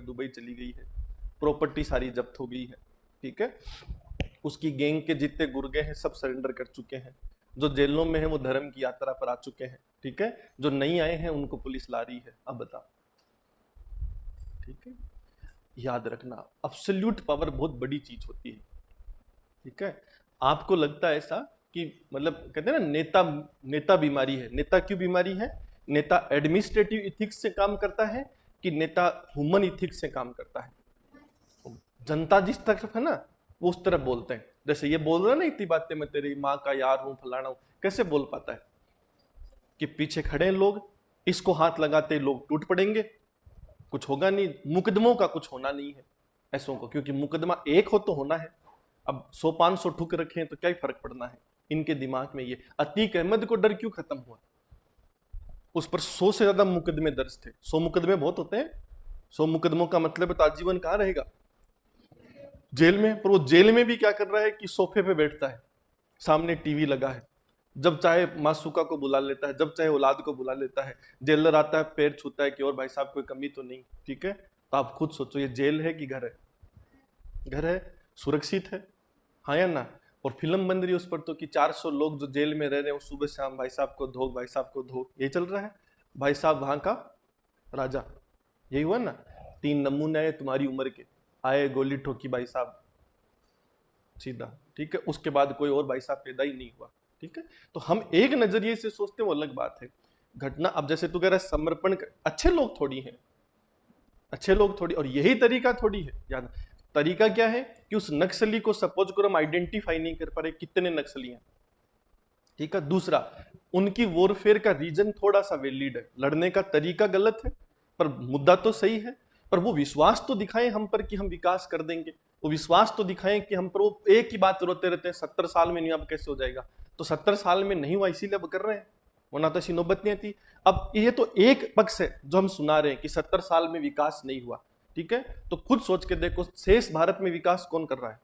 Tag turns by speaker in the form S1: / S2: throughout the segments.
S1: Dubai चली गई है, प्रॉपर्टी सारी जब्त हो गई है, ठीक है। उसकी गैंग के जितने गुर्गे हैं सब सरेंडर कर चुके हैं, जो जेलों में है वो धर्म की यात्रा पर आ चुके हैं, ठीक है। जो नहीं आए हैं उनको पुलिस ला रही है, अब बता, ठीक है। याद रखना, अब्सोल्यूट पावर बहुत बड़ी चीज होती है, ठीक है। आपको लगता है ऐसा कि मतलब कहते हैं ना नेता, नेता बीमारी है, नेता क्यों बीमारी है? नेता एडमिनिस्ट्रेटिव इथिक्स से काम करता है कि नेता ह्यूमन इथिक्स से काम करता है? जनता जिस तरफ है ना वो उस तरफ बोलते हैं। जैसे ये बोल रहा है ना इतनी बातें, मैं तेरी माँ का यार हूं, फलाना हूं, कैसे बोल पाता है? कि पीछे खड़े हैं लोग, इसको हाथ लगाते लोग टूट पड़ेंगे, कुछ होगा नहीं, मुकदमों का कुछ होना नहीं है ऐसों को, क्योंकि मुकदमा एक हो तो होना है। अब 100-500 ठुक रखे हैं तो क्या ही फर्क पड़ना है इनके दिमाग में। ये अतीक अहमद को डर क्यों खत्म हुआ? उस पर 100 से ज्यादा मुकदमे दर्ज थे। 100 मुकदमे बहुत होते हैं, 100 मुकदमों का मतलब तो आजीवन कहां रहेगा? जेल में। पर वो जेल में भी क्या कर रहा है कि सोफे पे बैठता है, सामने टीवी लगा है, जब चाहे मासूका को बुला लेता है, जब चाहे औलाद को बुला लेता है, जेलर आता है पैर छूता है कि और भाई साहब कोई कमी तो नहीं, ठीक है। तो आप खुद सोचो ये जेल है कि घर है? घर है, सुरक्षित है, हाँ या ना? और फिल्म बन रही है उस पर तो कि 400 लोग जो जेल में रह रहे हैं सुबह शाम भाई साहब को धो, भाई साहब को धो, ये चल रहा है। भाई साहब वहां का राजा, यही हुआ ना। 3 नमूने आए तुम्हारी उम्र के, आए गोली ठोकी भाई साहब सीधा, ठीक है। उसके बाद कोई और भाई साहब पैदा ही नहीं हुआ, ठीक है। तो हम एक नजरिए से सोचते हैं वो अलग बात है। घटना, अब जैसे तू कह रहा है समर्पण अच्छे लोग थोड़ी हैं, अच्छे लोग थोड़ी, और यही तरीका थोड़ी है। याद, तरीका क्या है कि उस नक्सली को सपोज करो हम आइडेंटिफाई नहीं कर पा रहे कितने नक्सली हैं, ठीक है। दूसरा, उनकी वॉरफेयर का रीजन थोड़ा सा वैलिड है, लड़ने का तरीका गलत है पर मुद्दा तो सही है। पर वो विश्वास तो दिखाएं हम पर कि हम विकास कर देंगे, वो विश्वास तो दिखाएं कि हम पर, वो एक ही बात रोते रहते हैं 70 साल में नहीं, अब कैसे हो जाएगा? तो 70 साल में नहीं हुआ इसीलिए अब कर रहे हैं, वरना तो ऐसी नौबत नहीं आती। अब ये तो एक पक्ष है जो हम सुना रहे हैं कि 70 साल में विकास नहीं हुआ, ठीक है। तो खुद सोच के देखो शेष भारत में विकास कौन कर रहा है?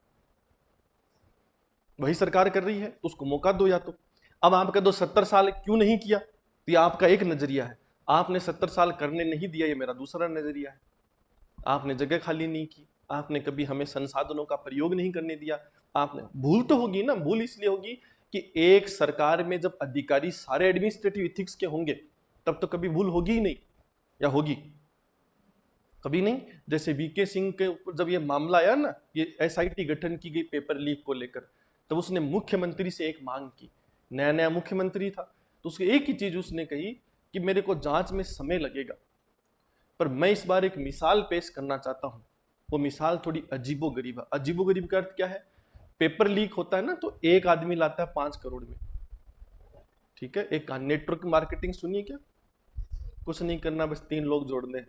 S1: वही सरकार कर रही है, तो उसको मौका दो या तो। अब आप कह दो 70 साल क्यों नहीं किया, तो ये आपका एक नजरिया है। आपने 70 साल करने नहीं दिया, ये मेरा दूसरा नजरिया है। आपने जगह खाली नहीं की, आपने कभी हमें संसाधनों का प्रयोग नहीं करने दिया। आपने, भूल तो होगी ना, भूल इसलिए होगी कि एक सरकार में जब अधिकारी सारे एडमिनिस्ट्रेटिव इथिक्स के होंगे तब तो कभी भूल होगी ही नहीं, या होगी? कभी नहीं। जैसे वीके सिंह के ऊपर जब ये मामला आया ना, ये एसआईटी गठन की गई पेपर लीक को लेकर, तब उसने मुख्यमंत्री से एक मांग की, नया नया मुख्यमंत्री था, तो उसकी एक ही चीज उसने कही कि मेरे को जांच में समय लगेगा, पर मैं इस बार एक मिसाल पेश करना चाहता हूं। वो मिसाल थोड़ी अजीबोगरीब है। अजीबोगरीब का अर्थ क्या है? पेपर लीक होता है ना तो एक आदमी लाता है 5 करोड़ में, ठीक है। एक नेटवर्क मार्केटिंग सुनिए क्या? कुछ नहीं करना, बस 3 लोग जोड़ने,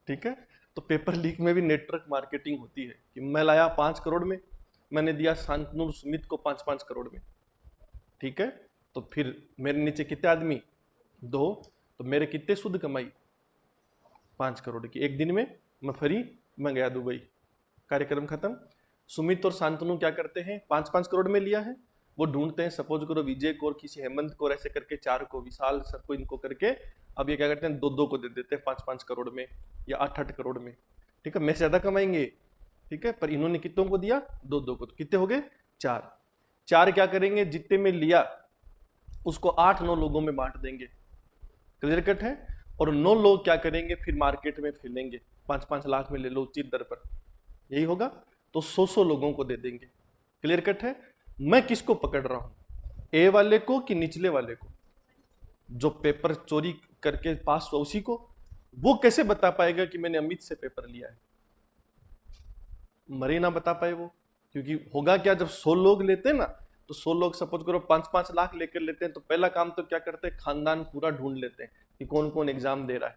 S1: ठीक है। तो पेपर लीक में भी नेटवर्क मार्केटिंग होती है कि मैं लाया 5 करोड़ में, मैंने दिया शांतनु सुमित को 5-5 करोड़ में, ठीक है। तो फिर मेरे नीचे कितने आदमी? 2, तो मेरे कितने शुद्ध कमाई? 5 करोड़ की। एक दिन में मैं फ्री, मैं गया दुबई, कार्यक्रम खत्म। सुमित और शांतनु क्या करते हैं? 5-5 करोड़ में लिया है, वो ढूंढते हैं सपोज करो विजय को और किसी हेमंत को, ऐसे करके 4 को, विशाल सबको, इनको करके अब ये क्या करते हैं 2-2 को दे देते हैं 5-5 करोड़ में या 8-8 करोड़ में, ठीक है। मैं ज्यादा कमाएंगे, ठीक है, पर इन्होंने कितनों को दिया? 2-2 को, तो कितने हो गए? 4। 4 क्या करेंगे? जितने में लिया उसको 8-9 लोगों में बांट देंगे, क्लियर कट है। और 9 लोग क्या करेंगे? फिर मार्केट में फैलेंगे, 5-5 लाख में ले लो उचित दर पर, यही होगा। तो 100-100 लोगों को दे देंगे, क्लियर कट है। मैं किसको पकड़ रहा हूं? ए वाले को कि निचले वाले को? जो पेपर चोरी करके पास हुआ उसी को। वो कैसे बता पाएगा कि मैंने अमित से पेपर लिया है? मरे ना बता पाए वो, क्योंकि होगा क्या, जब 100 लोग लेते हैं ना, तो 100 लोग सपोज करो 5-5 लाख लेकर लेते हैं, तो पहला काम तो क्या करते हैं? खानदान पूरा ढूंढ लेते हैं कि कौन कौन एग्जाम दे रहा है,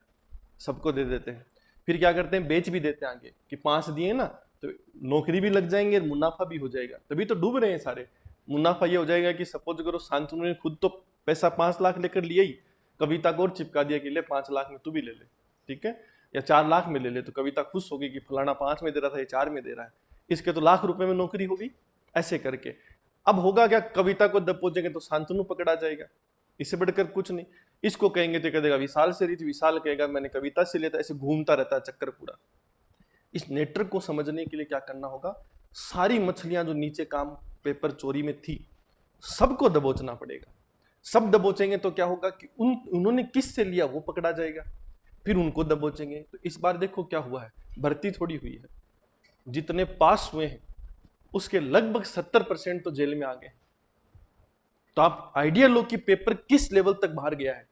S1: सबको दे देते हैं। फिर क्या करते हैं? बेच भी देते हैं आगे कि 5 दिए ना तो नौकरी भी लग जाएंगे, मुनाफा भी हो जाएगा। तभी तो डूब रहे हैं सारे। मुनाफा ये हो जाएगा कि सपोज करो शांतनु ने खुद तो पैसा 5 लाख लेकर लिया ही, कविता को और चिपका दिया कि ले 5 लाख में तू भी ले ले, ठीक है, या 4 लाख में ले ले, तो कविता खुश होगी कि फलाना 5 में दे रहा था, ये 4 में दे रहा है, इसके तो लाख रुपए में नौकरी होगी, ऐसे करके। अब होगा क्या? कविता को दब पहुंचेंगे तो शांतनु पकड़ा जाएगा, इससे बढ़कर कुछ नहीं। इसको कहेंगे तो कह देगा विशाल से रही थी, विशाल कहेगा मैंने कविता से लिया था, ऐसे घूमता रहता है चक्कर पूरा, इस नेटवर्क को समझने के लिए क्या करना होगा, सारी मछलियां जो नीचे काम पेपर चोरी में थी सबको दबोचना पड़ेगा। सब दबोचेंगे तो क्या होगा कि उन्होंने किस से लिया वो पकड़ा जाएगा, फिर उनको दबोचेंगे। तो इस बार देखो क्या हुआ है, भर्ती थोड़ी हुई है, जितने पास हुए हैं उसके लगभग 70% तो जेल में आ गए। तो आप आइडिया लो कि पेपर किस लेवल तक बाहर गया है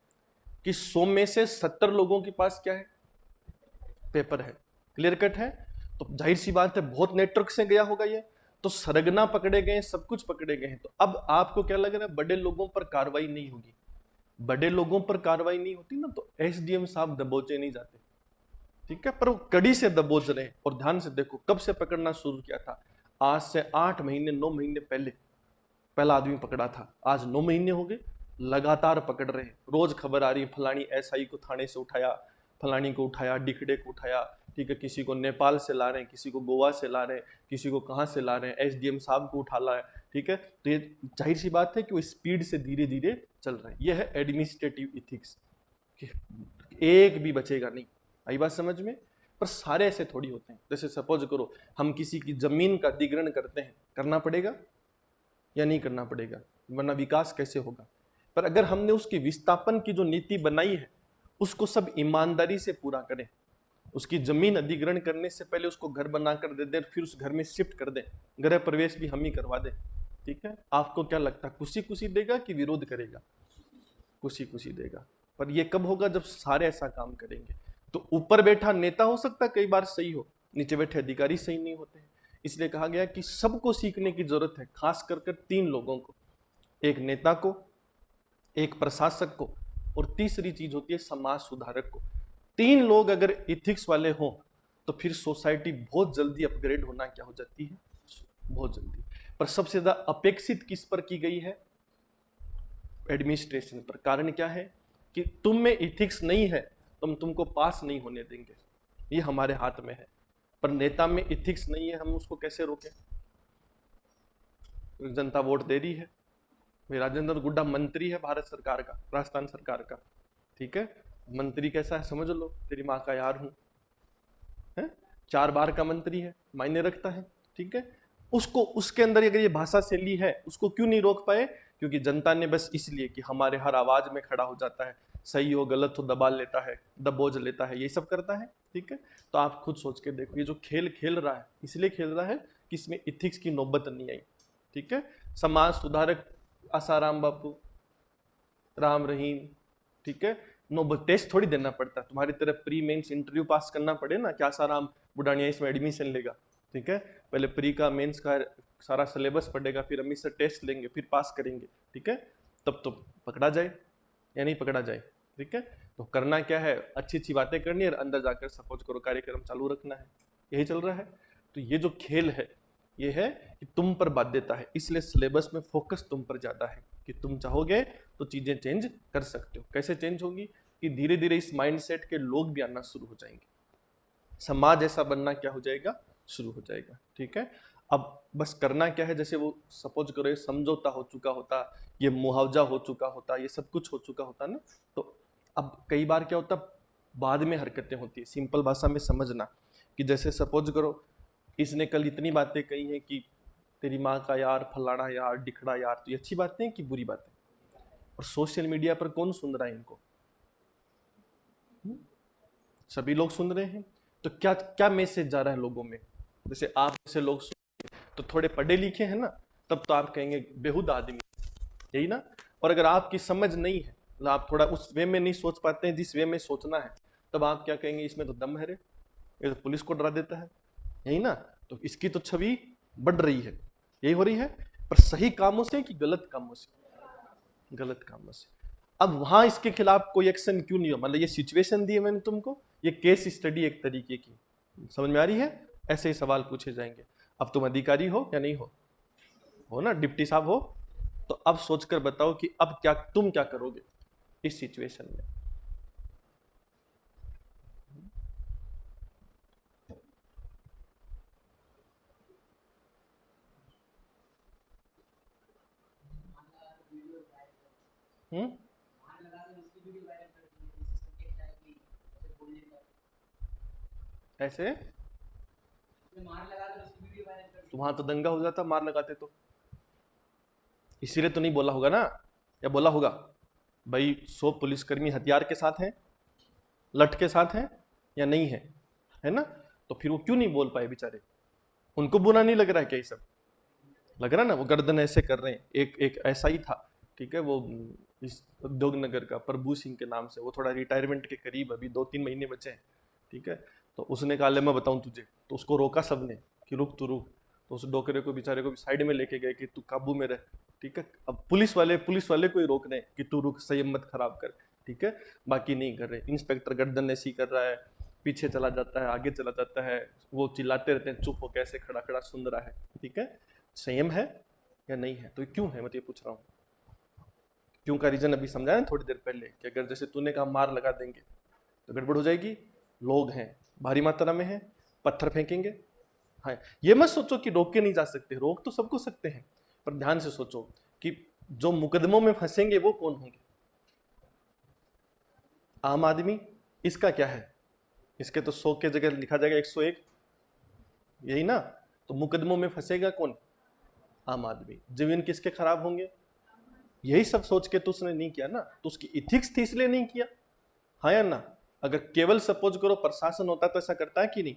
S1: कि 100 में से 70 लोगों के पास क्या है, पेपर है। क्लियर कट है। तो जाहिर सी बात है बहुत नेटवर्क से गया होगा ये, तो सरगना पकड़े गए, सब कुछ पकड़े गए हैं। तो अब आपको क्या लग रहा है, बड़े लोगों पर कार्रवाई नहीं होगी। बड़े लोगों पर कार्रवाई नहीं होती ना तो एसडीएम साहब दबोचे नहीं जाते, ठीक है, पर वो कड़ी से दबोच रहे। और ध्यान से देखो कब से पकड़ना शुरू किया था, आज से 8 महीने 9 महीने पहले पहला आदमी पकड़ा था, आज 9 महीने हो गए लगातार पकड़ रहे हैं। रोज खबर आ रही है फलानी एसआई को थाने से उठाया, फलानी को उठाया, डिखड़े को उठाया, ठीक है, किसी को नेपाल से ला रहे हैं, किसी को गोवा से ला रहे हैं, किसी को कहाँ से ला रहे हैं, एसडीएम साहब को उठा ला है, ठीक है। तो ये जाहिर सी बात है कि वो स्पीड से धीरे धीरे चल रहा है। ये है एडमिनिस्ट्रेटिव इथिक्स, एक भी बचेगा नहीं। आई बात समझ में। पर सारे ऐसे थोड़ी होते हैं। जैसे सपोज करो हम किसी की जमीन का अधिग्रहण करते हैं, करना पड़ेगा या नहीं करना पड़ेगा, वरना विकास कैसे होगा। पर अगर हमने उसकी विस्थापन की जो नीति बनाई है उसको सब ईमानदारी से पूरा करें, उसकी जमीन अधिग्रहण करने से पहले उसको घर बनाकर दे दें, फिर उस घर में शिफ्ट कर दें, गृह प्रवेश भी हम ही करवा दें, ठीक है, आपको क्या लगता है खुशी खुशी देगा कि विरोध करेगा? खुशी खुशी देगा। पर ये कब होगा, जब सारे ऐसा काम करेंगे। तो ऊपर बैठा नेता हो सकता है कई बार सही हो, नीचे बैठे अधिकारी सही नहीं होते हैं। इसलिए कहा गया कि सबको सीखने की जरूरत है, खास कर 3 लोगों को, एक नेता को, एक प्रशासक को, और तीसरी चीज होती है समाज सुधारक को। 3 लोग अगर इथिक्स वाले हों तो फिर सोसाइटी बहुत जल्दी अपग्रेड होना क्या हो जाती है, बहुत जल्दी। पर सबसे ज्यादा अपेक्षित किस पर की गई है, एडमिनिस्ट्रेशन पर। कारण क्या है कि तुम में इथिक्स नहीं है तो हम तुमको पास नहीं होने देंगे, ये हमारे हाथ में है। पर नेता में इथिक्स नहीं है, हम उसको कैसे रोकें? जनता वोट दे रही है, राजेंद्र गुड्डा मंत्री है भारत सरकार का, राजस्थान सरकार का, ठीक है, मंत्री कैसा है समझ लो, तेरी माँ का यार हूं, है, 4 बार का मंत्री है, मायने रखता है, ठीक है। उसको उसके अंदर अगर ये भाषा शैली है उसको क्यों नहीं रोक पाए? क्योंकि जनता ने बस इसलिए कि हमारे हर आवाज में खड़ा हो जाता है, सही हो गलत हो दबा लेता है, दबोच लेता है, ये सब करता है, ठीक है। तो आप खुद सोच के देखो, ये जो खेल खेल रहा है इसलिए खेल रहा है कि इसमें इथिक्स की नौबत नहीं आई, ठीक है। समाज सुधारक आसाराम बापू, राम रहीम, ठीक है, नो टेस्ट थोड़ी देना पड़ता, तुम्हारी तरफ प्री मेंस इंटरव्यू पास करना पड़े ना, क्या आसाराम बुढ़ानिया इसमें एडमिशन लेगा, ठीक है, पहले प्री का मेंस का सारा सिलेबस पढ़ेगा, फिर अमित सर टेस्ट लेंगे, फिर पास करेंगे, ठीक है, तब तो पकड़ा जाए या नहीं पकड़ा जाए, ठीक है। तो करना क्या है, अच्छी अच्छी बातें करनी है और अंदर जाकर सपोज करो कार्यक्रम चालू रखना है, यही चल रहा है। तो ये जो खेल है ये है कि तुम पर बाध्यता है, इसलिए सिलेबस में फोकस तुम पर ज्यादा है कि तुम चाहोगे तो चीजें चेंज कर सकते हो। कैसे चेंज होगी कि धीरे धीरे इस माइंडसेट के लोग भी आना शुरू हो जाएंगे, समाज ऐसा बनना क्या हो जाएगा, शुरू हो जाएगा, ठीक है। अब बस करना क्या है, जैसे वो सपोज करो ये समझौता हो चुका होता, ये मुआवजा हो चुका होता, ये सब कुछ हो चुका होता ना, तो अब कई बार क्या होता बाद में हरकतें होती है। सिंपल भाषा में समझना कि जैसे सपोज करो इसने कल इतनी बातें कही हैं कि तेरी माँ का यार, फलाना यार, डिखड़ा यार, तो ये अच्छी बातें हैं कि बुरी बातें? और सोशल मीडिया पर कौन सुन रहा है इनको? सभी लोग सुन रहे हैं। तो क्या क्या मैसेज जा रहा है लोगों में? जैसे आप जैसे लोग तो थोड़े पढ़े लिखे हैं ना, तब तो आप कहेंगे बेहुदा आदमी, यही ना। और अगर आपकी समझ नहीं है, मतलब आप थोड़ा उस वे में नहीं सोच पाते हैं जिस वे में सोचना है, तब आप क्या कहेंगे, इसमें तो दम है रे, ये तो पुलिस को डरा देता है, यही ना। तो इसकी तो छवि बढ़ रही है, यही हो रही है। पर सही कामों से कि गलत कामों से? गलत कामों से। अब वहां इसके खिलाफ कोई एक्शन क्यों नहीं हो? मतलब ये सिचुएशन दी है मैंने तुमको, ये केस स्टडी एक तरीके की, समझ में आ रही है? ऐसे ही सवाल पूछे जाएंगे। अब तुम अधिकारी हो या नहीं हो? हो ना, डिप्टी साहब हो। तो अब सोचकर बताओ कि अब क्या तुम क्या करोगे इस सिचुएशन में? हम्म, ऐसे तो वहां तो दंगा हो जाता मार लगाते तो। इसीलिए तो नहीं बोला होगा ना, या बोला होगा भाई 100 पुलिसकर्मी हथियार के साथ हैं, लठ के साथ हैं या नहीं है ना? तो फिर वो क्यों नहीं बोल पाए बेचारे? उनको बुरा नहीं लग रहा है क्या ये सब? लग रहा है ना, वो गर्दन ऐसे कर रहे हैं। एक एक ऐसा ही था, ठीक है, वो इस उद्योग नगर का प्रभु सिंह के नाम से, वो थोड़ा रिटायरमेंट के करीब, अभी 2-3 महीने बचे हैं, ठीक है। तो उसने कहा ले मैं बताऊं तुझे, तो उसको रोका सबने कि रुक तू रुक। तो उस डोकरे को बेचारे को भी साइड में लेके गए कि तू काबू में रह, ठीक है। अब पुलिस वाले को ही रोक रहे हैं कि तू रुक, संयम मत खराब कर, ठीक है। बाकी नहीं कर रहे। इंस्पेक्टर गर्दन ऐसी कर रहा है, पीछे चला जाता है, आगे चला जाता है, वो चिल्लाते रहते हैं चुप हो, कैसे खड़ा खड़ा सुन रहा है, ठीक है। संयम है या नहीं है? तो ये क्यों है, मैं तो ये पूछ रहा हूँ। क्यों का रीजन अभी समझाया ना थोड़ी देर पहले, कि अगर जैसे तूने कहा मार लगा देंगे तो गड़बड़ हो जाएगी। लोग हैं, भारी मात्रा में है, पत्थर फेंकेंगे। हाँ, ये मत सोचो कि रोक के नहीं जा सकते, रोक तो सबको सकते हैं, पर ध्यान से सोचो कि जो मुकदमों में फंसेंगे वो कौन होंगे? आम आदमी। इसका क्या है? इसके तो 100 के जगह लिखा जाएगा 101, यही ना? तो मुकदमों में फंसेगा कौन? आम आदमी। जीवन किसके खराब होंगे? यही सब सोच के तो उसने नहीं किया ना, तो उसकी इथिक्स थी इसलिए नहीं किया, हाँ या ना? अगर केवल सपोज करो प्रशासन होता तो ऐसा करता है कि नहीं?